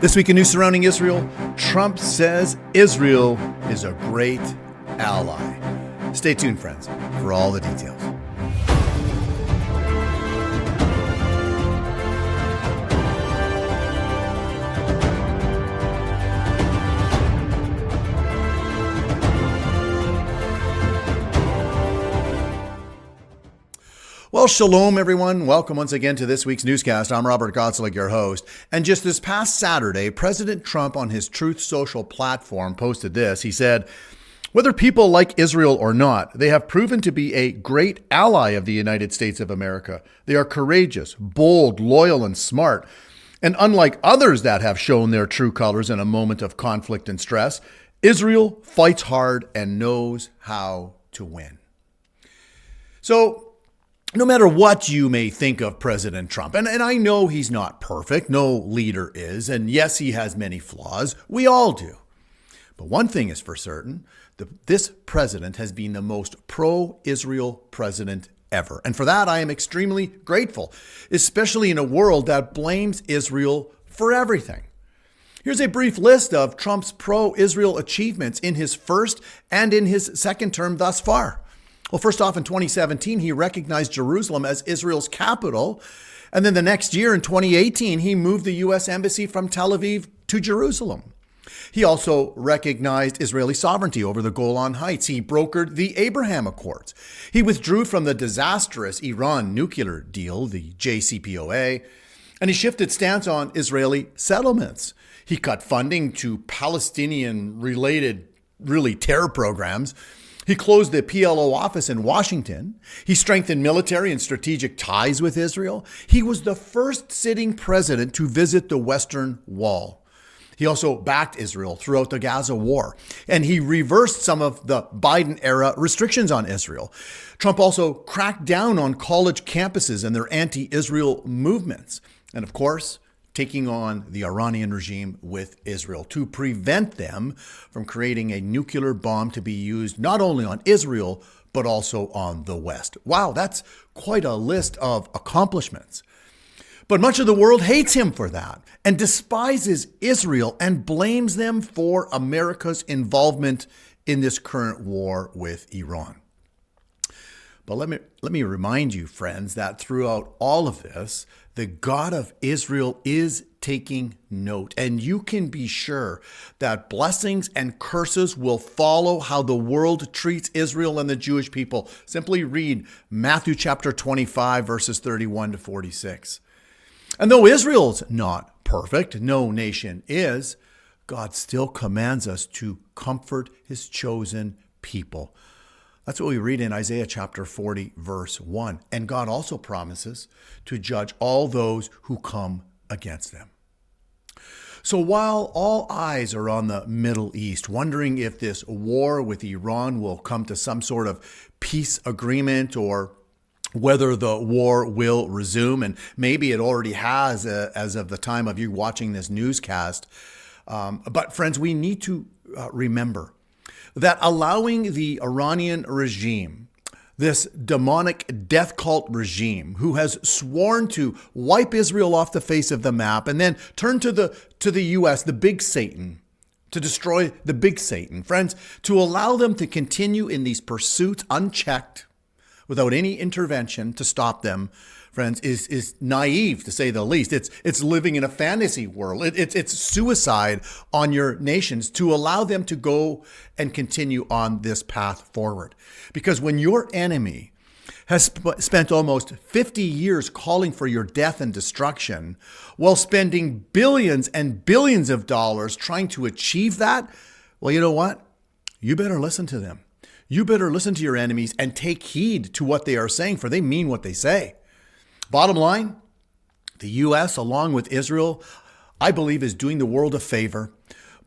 This week in news surrounding Israel, Trump says Israel is a great ally. Stay tuned, friends, for all the details. Well, shalom, everyone. Welcome once again to this week's newscast. I'm Robert Gottselig, your host. And just this past Saturday, President Trump on his Truth Social platform posted this. He said, "Whether people like Israel or not, they have proven to be a great ally of the United States of America. They are courageous, bold, loyal, and smart. And unlike others that have shown their true colors in a moment of conflict and stress, Israel fights hard and knows how to win." So, no matter what you may think of President Trump, and I know he's not perfect, no leader is, and yes, he has many flaws, we all do. But one thing is for certain, this president has been the most pro-Israel president ever. And for that, I am extremely grateful, especially in a world that blames Israel for everything. Here's a brief list of Trump's pro-Israel achievements in his first and in his second term thus far. Well, first off, in 2017, he recognized Jerusalem as Israel's capital. And then the next year, in 2018, he moved the U.S. Embassy from Tel Aviv to Jerusalem. He also recognized Israeli sovereignty over the Golan Heights. He brokered the Abraham Accords. He withdrew from the disastrous Iran nuclear deal, the JCPOA, and he shifted stance on Israeli settlements. He cut funding to Palestinian-related, terror programs. He closed the PLO office in Washington. He strengthened military and strategic ties with Israel. He was the first sitting president to visit the Western Wall. He also backed Israel throughout the Gaza war, and he reversed some of the Biden-era restrictions on Israel. Trump also cracked down on college campuses and their anti-Israel movements. And of course, taking on the Iranian regime with Israel to prevent them from creating a nuclear bomb to be used not only on Israel, but also on the West. Wow, that's quite a list of accomplishments. But much of the world hates him for that and despises Israel and blames them for America's involvement in this current war with Iran. But let me remind you, friends, that throughout all of this, the God of Israel is taking note, and you can be sure that blessings and curses will follow how the world treats Israel and the Jewish people. Simply read Matthew chapter 25, verses 31 to 46. And though Israel's not perfect, no nation is, God still commands us to comfort his chosen people. That's what we read in Isaiah chapter 40, verse 1. And God also promises to judge all those who come against them. So while all eyes are on the Middle East, wondering if this war with Iran will come to some sort of peace agreement or whether the war will resume, and maybe it already has as of the time of you watching this newscast. But friends, we need to remember that allowing the Iranian regime, this demonic death cult regime who has sworn to wipe Israel off the face of the map and then turn to the U.S., the big Satan, to destroy the big Satan. Friends, to allow them to continue in these pursuits unchecked without any intervention to stop them, friends, is naive, to say the least. It's living in a fantasy world. It's suicide on your nations to allow them to go and continue on this path forward. Because when your enemy has spent almost 50 years calling for your death and destruction while spending billions and billions of dollars trying to achieve that, well, you know what? You better listen to them. You better listen to your enemies and take heed to what they are saying, for they mean what they say. Bottom line, the U.S., along with Israel, I believe is doing the world a favor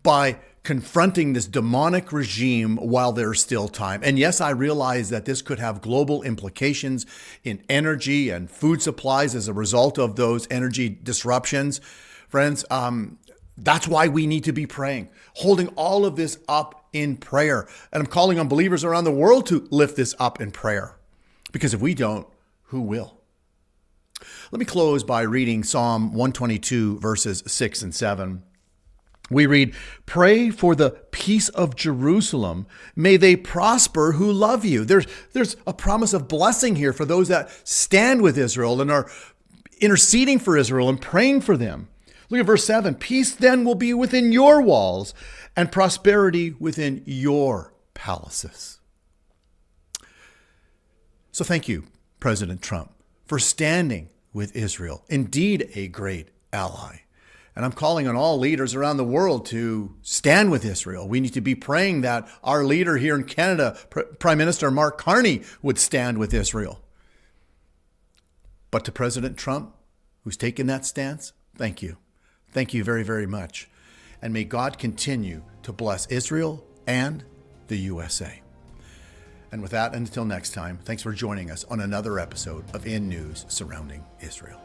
by confronting this demonic regime while there's still time. And yes, I realize that this could have global implications in energy and food supplies as a result of those energy disruptions. Friends, that's why we need to be praying, holding all of this up in prayer. And I'm calling on believers around the world to lift this up in prayer. Because if we don't, who will? Let me close by reading Psalm 122, verses 6 and 7. We read, pray for the peace of Jerusalem. May they prosper who love you. There's a promise of blessing here for those that stand with Israel and are interceding for Israel and praying for them. Look at verse 7. Peace then will be within your walls and prosperity within your palaces. So thank you, President Trump, for standing with Israel, indeed a great ally. And I'm calling on all leaders around the world to stand with Israel. We need to be praying that our leader here in Canada, Prime Minister Mark Carney, would stand with Israel. But to President Trump, who's taken that stance, thank you. Thank you very, very much. And may God continue to bless Israel and the USA. And with that, until next time, thanks for joining us on another episode of In News Surrounding Israel.